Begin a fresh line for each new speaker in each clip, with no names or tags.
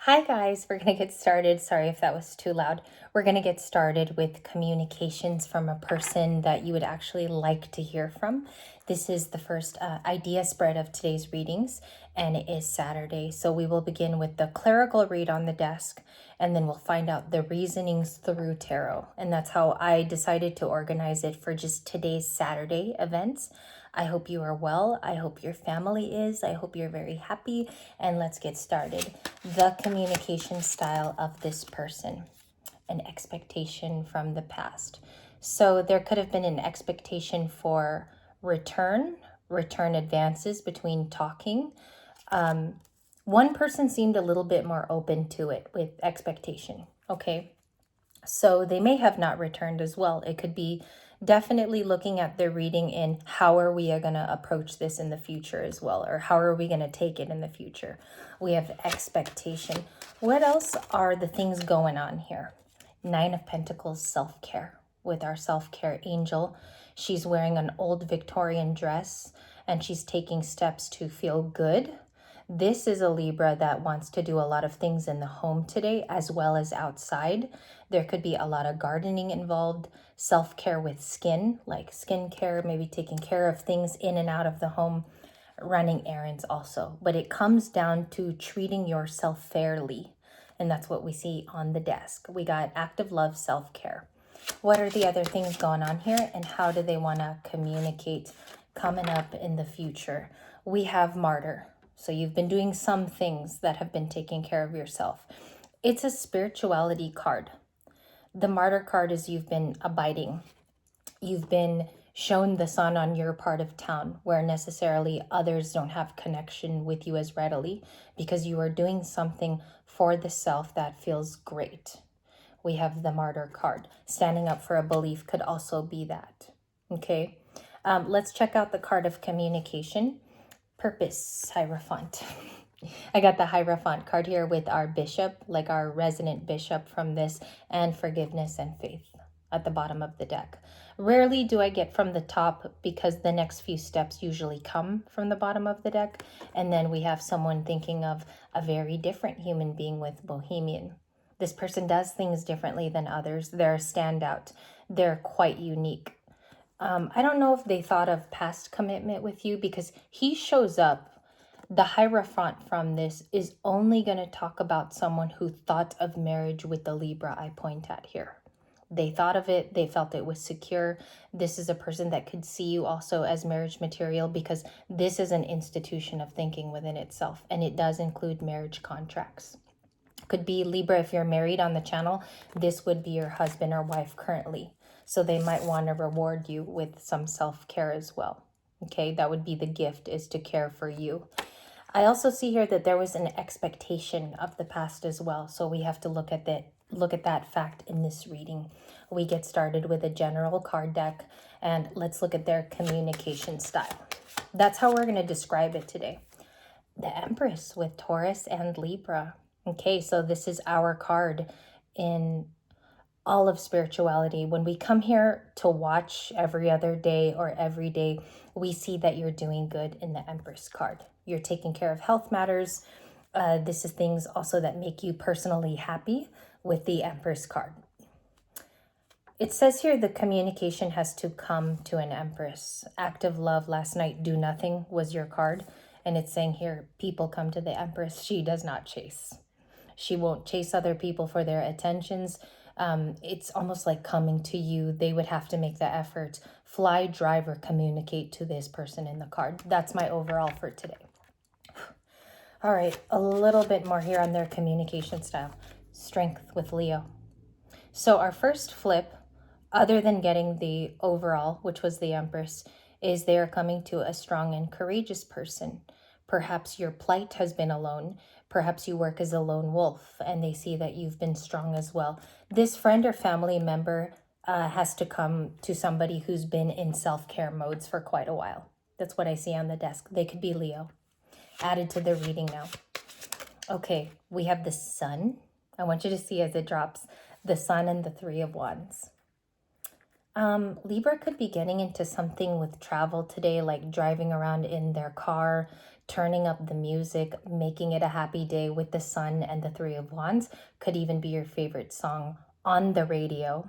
Hi guys, we're going to get started. Sorry if that was too loud. We're going to get started with communications from a person that you would actually like to hear from. This is the first idea spread of today's readings, and it is Saturday. So we will begin with the clerical read on the desk, and then we'll find out the reasonings through tarot. And that's how I decided to organize it for just today's Saturday events. I hope you are well. I hope your family is. I hope you're very happy. And let's get started. The communication style of this person, an expectation from the past. So there could have been an expectation for return advances between talking. One person seemed a little bit more open to it with expectation. Okay. So they may have not returned as well. It could be definitely looking at their reading in how are we going to approach this in the future as well, or how are we going to take it in the future. We have expectation. What else are the things going on here? Nine of Pentacles, self-care. With our self-care angel, she's wearing an old Victorian dress and she's taking steps to feel good. This is a Libra that wants to do a lot of things in the home today as well as outside. There could be a lot of gardening involved, self-care with skin, like skincare, maybe taking care of things in and out of the home, running errands also. But it comes down to treating yourself fairly. And that's what we see on the desk. We got active love, self-care. What are the other things going on here and how do they want to communicate coming up in the future? We have martyr. So you've been doing some things that have been taking care of yourself. It's a spirituality card. The martyr card is you've been abiding. You've been shown the sun on your part of town where necessarily others don't have connection with you as readily because you are doing something for the self that feels great. We have the martyr card. Standing up for a belief could also be that. Okay. Let's check out the card of communication. Purpose, Hierophant. I got the Hierophant card here with our bishop, like our resident bishop from this, and forgiveness and faith at the bottom of the deck. Rarely do I get from the top because the next few steps usually come from the bottom of the deck. And then we have someone thinking of a very different human being with Bohemian. This person does things differently than others. They're a standout. They're quite unique. I don't know if they thought of past commitment with you because he shows up. The Hierophant from this is only going to talk about someone who thought of marriage with the Libra I point at here. They thought of it. They felt it was secure. This is a person that could see you also as marriage material because this is an institution of thinking within itself, and it does include marriage contracts. Could be Libra if you're married on the channel. This would be your husband or wife currently. So they might want to reward you with some self-care as well. Okay, that would be the gift, is to care for you. I also see here that there was an expectation of the past as well. So we have to look at that fact in this reading. We get started with a general card deck and let's look at their communication style. That's how we're going to describe it today. The Empress with Taurus and Libra. Okay, so this is our card in all of spirituality. When we come here to watch every other day or every day, we see that you're doing good in the Empress card. You're taking care of health matters. This is things also that make you personally happy with the Empress card. It says here the communication has to come to an Empress. Active love, last night, do nothing was your card. And it's saying here, people come to the Empress. She does not chase. She won't chase other people for their attentions. It's almost like coming to you. They would have to make the effort. Fly, drive, or communicate to this person in the card. That's my overall for today. All right, a little bit more here on their communication style. Strength with Leo. So our first flip, other than getting the overall, which was the Empress, is they are coming to a strong and courageous person. Perhaps your plight has been alone. Perhaps you work as a lone wolf and they see that you've been strong as well. This friend or family member has to come to somebody who's been in self-care modes for quite a while. That's what I see on the desk. They could be Leo. Added to the reading now. Okay, we have the Sun. I want you to see as it drops the Sun and the Three of Wands. Libra could be getting into something with travel today, like driving around in their car, turning up the music, making it a happy day with the sun and the Three of Wands could even be your favorite song on the radio.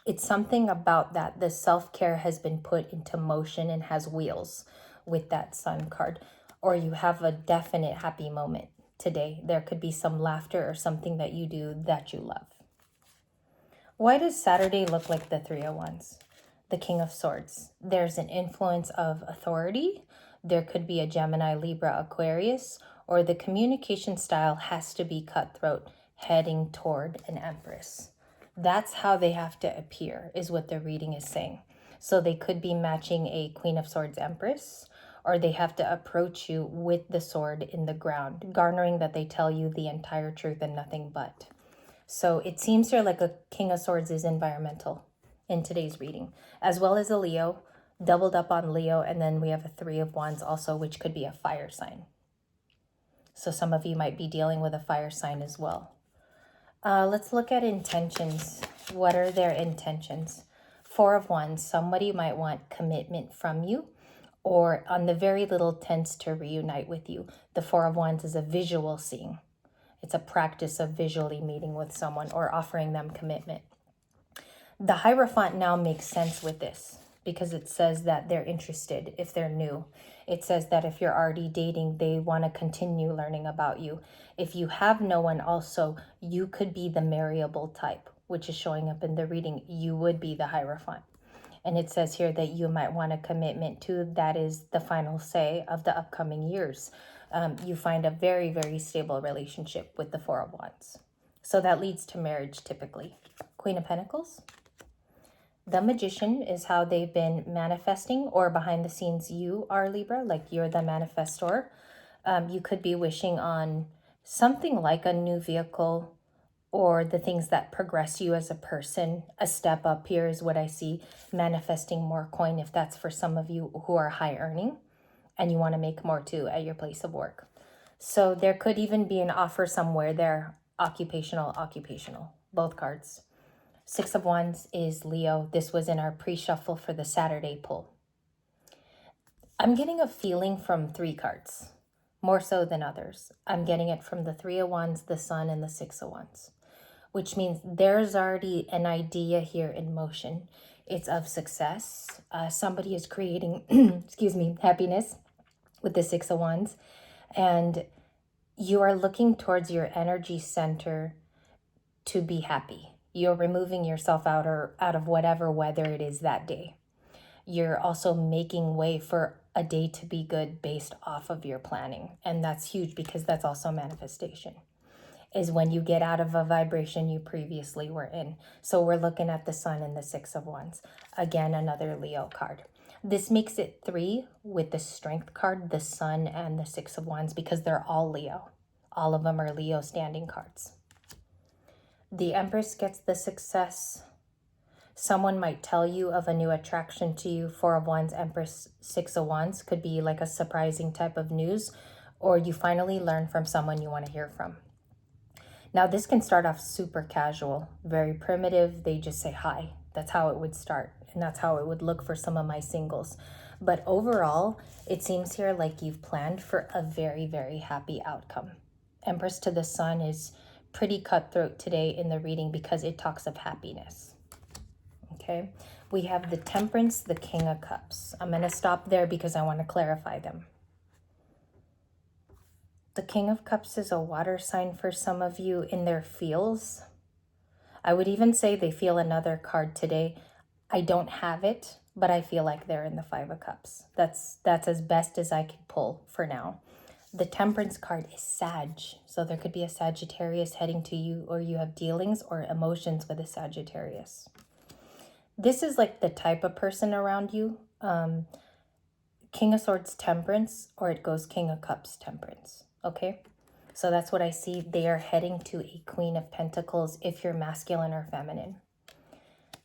It's something about that. The self-care has been put into motion and has wheels with that sun card. Or you have a definite happy moment today. There could be some laughter or something that you do that you love. Why does Saturday look like the Three of Wands? The King of Swords. There's an influence of authority. There could be a Gemini, Libra, Aquarius, or the communication style has to be cutthroat, heading toward an Empress. That's how they have to appear, is what the reading is saying. So they could be matching a Queen of Swords Empress, or they have to approach you with the sword in the ground, garnering that they tell you the entire truth and nothing but. So it seems here like a King of Swords is environmental in today's reading, as well as a Leo, doubled up on Leo, and then we have a Three of Wands also, which could be a fire sign. So some of you might be dealing with a fire sign as well. Let's look at intentions. What are their intentions? Four of Wands, somebody might want commitment from you, or on the very little tends to reunite with you. The Four of Wands is a visual seeing. It's a practice of visually meeting with someone or offering them commitment. The Hierophant now makes sense with this because it says that they're interested if they're new. It says that if you're already dating, they want to continue learning about you. If you have no one also, you could be the marryable type, which is showing up in the reading. You would be the Hierophant. And it says here that you might want a commitment to, that is the final say of the upcoming years. You find a very, very stable relationship with the Four of Wands. So that leads to marriage typically. Queen of Pentacles. The Magician is how they've been manifesting, or behind the scenes you are Libra, like you're the manifestor. You could be wishing on something like a new vehicle or the things that progress you as a person. A step up here is what I see, manifesting more coin if that's for some of you who are high earning and you want to make more too at your place of work. So there could even be an offer somewhere there, occupational, both cards. Six of Wands is Leo. This was in our pre-shuffle for the Saturday pull. I'm getting a feeling from three cards, more so than others. I'm getting it from the Three of Wands, the Sun, and the Six of Wands, which means there's already an idea here in motion. It's of success. Somebody is creating, excuse me, happiness with the Six of Wands. And you are looking towards your energy center to be happy. You're removing yourself out of whatever weather it is that day. You're also making way for a day to be good based off of your planning. And that's huge because that's also manifestation, is when you get out of a vibration you previously were in. So we're looking at the Sun and the Six of Wands. Again, another Leo card. This makes it three with the Strength card, the Sun, and the Six of Wands because they're all Leo. All of them are Leo standing cards. The Empress gets the success. Someone might tell you of a new attraction to you. Four of Wands, Empress, Six of Wands could be like a surprising type of news, or you finally learn from someone you want to hear from. Now, this can start off super casual, very primitive. They just say hi. That's how it would start. And that's how it would look for some of my singles. But overall, it seems here like you've planned for a very, very happy outcome. Empress to the Sun is pretty cutthroat today in the reading because it talks of happiness. Okay, we have the Temperance, the King of Cups. I'm going to stop there because I want to clarify them. The King of Cups is a water sign for some of you in their feels. I would even say they feel another card today. I don't have it, but I feel like they're in the Five of Cups. That's as best as I can pull for now. The Temperance card is Sag. So there could be a Sagittarius heading to you, or you have dealings or emotions with a Sagittarius. This is like the type of person around you. King of Swords, Temperance, or it goes King of Cups, Temperance. Okay, so that's what I see. They are heading to a Queen of Pentacles if you're masculine or feminine.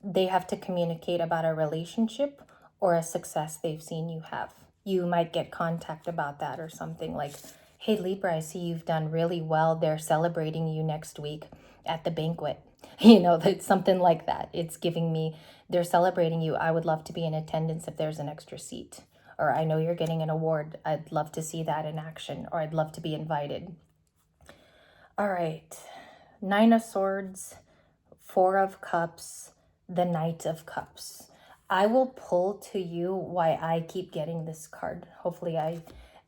They have to communicate about a relationship or a success they've seen you have. You might get contact about that or something like, hey, Libra, I see you've done really well. They're celebrating you next week at the banquet. You know, it's something like that. It's giving me, they're celebrating you. I would love to be in attendance if there's an extra seat. or I know you're getting an award. I'd love to see that in action, or I'd love to be invited. All right. Nine of Swords, Four of Cups, the Knight of Cups. I will pull to you why I keep getting this card. Hopefully I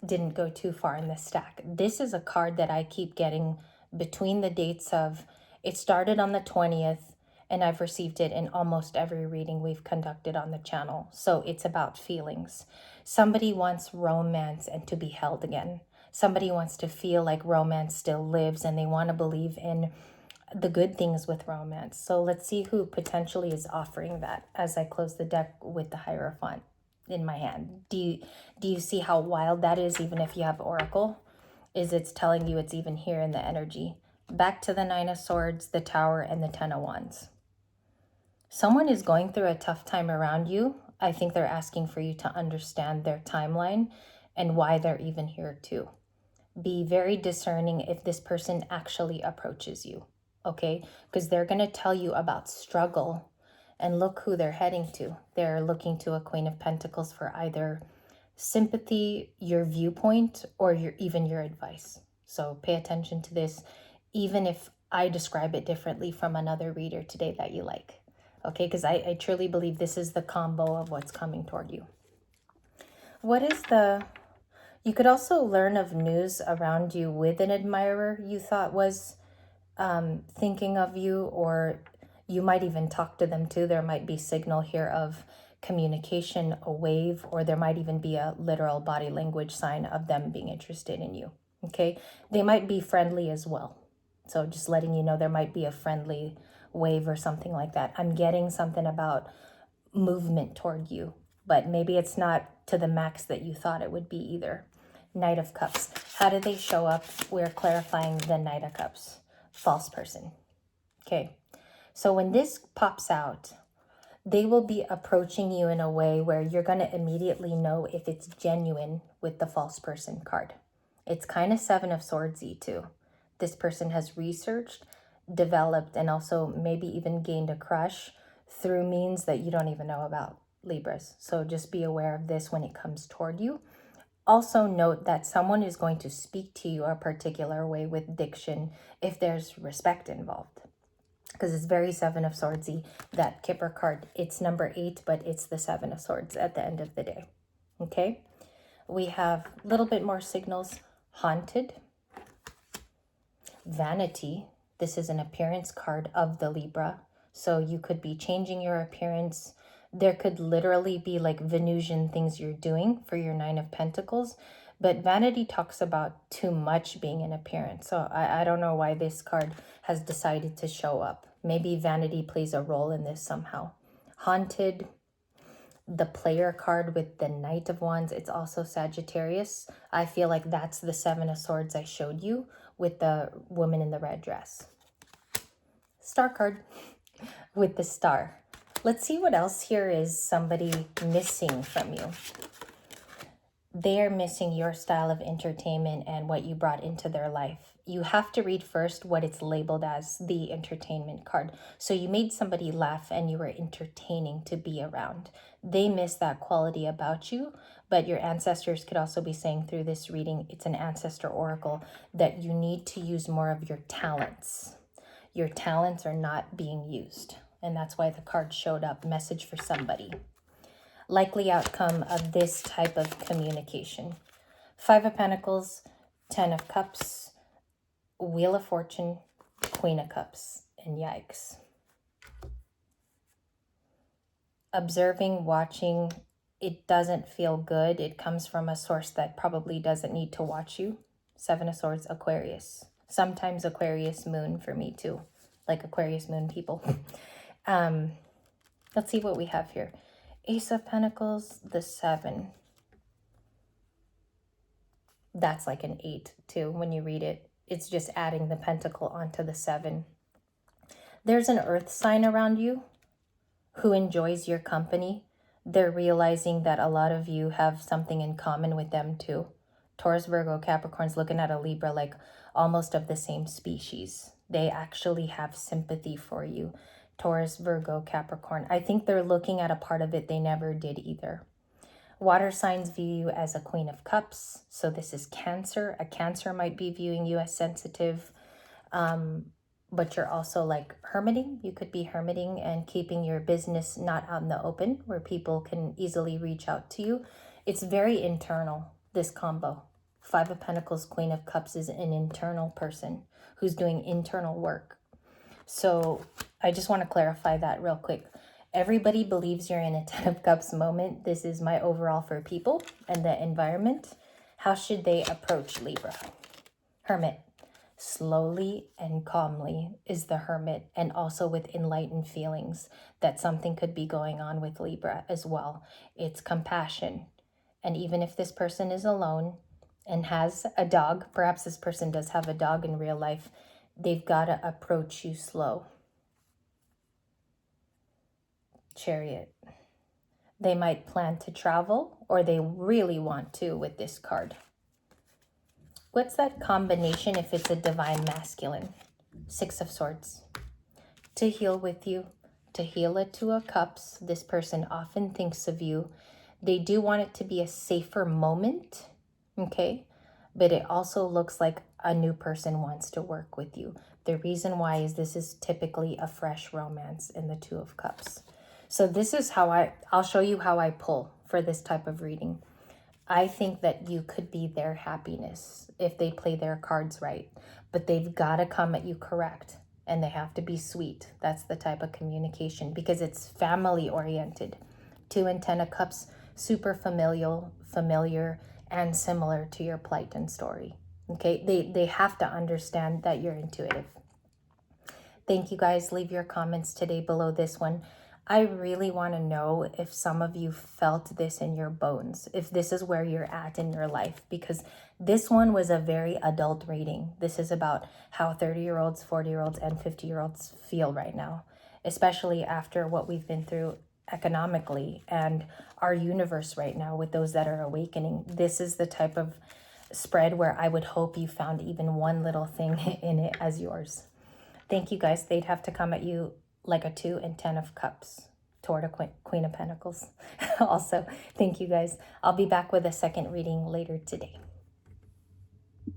didn't go too far in the stack. This is a card that I keep getting between the dates of, it started on the 20th, and I've received it in almost every reading we've conducted on the channel. So it's about feelings. Somebody wants romance and to be held again. Somebody wants to feel like romance still lives, and they want to believe in the good things with romance. So let's see who potentially is offering that as I close the deck with the Hierophant in my hand. Do you see how wild that is? Even if you have Oracle, is it's telling you it's even here in the energy. Back to the Nine of Swords, the Tower, and the Ten of Wands. Someone is going through a tough time around you. I think they're asking for you to understand their timeline and why they're even here too. Be very discerning if this person actually approaches you, okay? Because they're going to tell you about struggle, and look who they're heading to. They're looking to a Queen of Pentacles for either sympathy, your viewpoint, or even your advice. So pay attention to this, even if I describe it differently from another reader today that you like, okay? Because I truly believe this is the combo of what's coming toward you. What is the... You could also learn of news around you with an admirer you thought was thinking of you, or you might even talk to them too. There might be signal here of communication, a wave, or there might even be a literal body language sign of them being interested in you, okay? They might be friendly as well. So just letting you know there might be a friendly wave or something like that. I'm getting something about movement toward you, but maybe it's not to the max that you thought it would be either. Knight of Cups. How do they show up? We're clarifying the Knight of Cups. False person. Okay. So when this pops out, they will be approaching you in a way where you're going to immediately know if it's genuine with the false person card. It's kind of Seven of Swords-y too. This person has researched, developed, and also maybe even gained a crush through means that you don't even know about, Libras. So just be aware of this when it comes toward you. Also note that someone is going to speak to you a particular way with diction if there's respect involved. Because it's very Seven of Swords-y, that Kipper card. It's number 8, but it's the Seven of Swords at the end of the day. Okay? We have a little bit more signals. Haunted. Vanity. This is an appearance card of the Libra. So you could be changing your appearance. There could literally be like Venusian things you're doing for your Nine of Pentacles. But vanity talks about too much being an appearance. So I don't know why this card has decided to show up. Maybe vanity plays a role in this somehow. Haunted. The Player card with the Knight of Wands. It's also Sagittarius. I feel like that's the Seven of Swords I showed you with the woman in the red dress. Star card with the star. Let's see what else here is somebody missing from you. They are missing your style of entertainment and what you brought into their life. You have to read first what it's labeled as, the entertainment card. So you made somebody laugh and you were entertaining to be around. They miss that quality about you, but your ancestors could also be saying through this reading, it's an ancestor oracle, that you need to use more of your talents. Your talents are not being used. And that's why the card showed up, message for somebody. Likely outcome of this type of communication. 5 of Pentacles, 10 of Cups, Wheel of Fortune, Queen of Cups, and yikes. Observing, watching, it doesn't feel good. It comes from a source that probably doesn't need to watch you. 7 of Swords, Aquarius. Sometimes Aquarius moon for me too, like Aquarius moon people. Let's see what we have here. Ace of Pentacles, the 7. That's like an 8 too when you read it. It's just adding the pentacle onto the 7. There's an earth sign around you who enjoys your company. They're realizing that a lot of you have something in common with them too. Taurus, Virgo, Capricorn's looking at a Libra like almost of the same species. They actually have sympathy for you. Taurus, Virgo, Capricorn. I think they're looking at a part of it they never did either. Water signs view you as a Queen of Cups. So this is Cancer. A Cancer might be viewing you as sensitive, but you're also like hermiting. You could be hermiting and keeping your business not out in the open where people can easily reach out to you. It's very internal, this combo. Five of Pentacles, Queen of Cups is an internal person who's doing internal work. So I just want to clarify that real quick. Everybody believes you're in a Ten of Cups moment. This is my overall for people and the environment. How should they approach Libra? Hermit. Slowly and calmly is the Hermit, and also with enlightened feelings that something could be going on with Libra as well. It's compassion. And even if this person is alone and has a dog, perhaps this person does have a dog in real life, they've got to approach you slow. Chariot. They might plan to travel, or they really want to with this card. What's that combination if it's a divine masculine? Six of Swords. To heal with you, to heal a Two of Cups. This person often thinks of you. They do want it to be a safer moment, okay? But it also looks like a new person wants to work with you. The reason why is this is typically a fresh romance in the Two of Cups. So this is how I'll show you how I pull for this type of reading. I think that you could be their happiness if they play their cards right, but they've got to come at you correct, and they have to be sweet. That's the type of communication, because it's family oriented. 2 and 10 of Cups, super familiar, and similar to your plight and story. Okay, they have to understand that you're intuitive. Thank you guys. Leave your comments today below this one. I really want to know if some of you felt this in your bones, if this is where you're at in your life, because this one was a very adult reading. This is about how 30-year-olds, 40-year-olds, and 50-year-olds feel right now, especially after what we've been through economically and our universe right now with those that are awakening. This is the type of spread where I would hope you found even one little thing in it as yours. Thank you guys. They'd have to come at you like a 2 and 10 of Cups toward a Queen of Pentacles. Also, thank you guys. I'll be back with a second reading later today.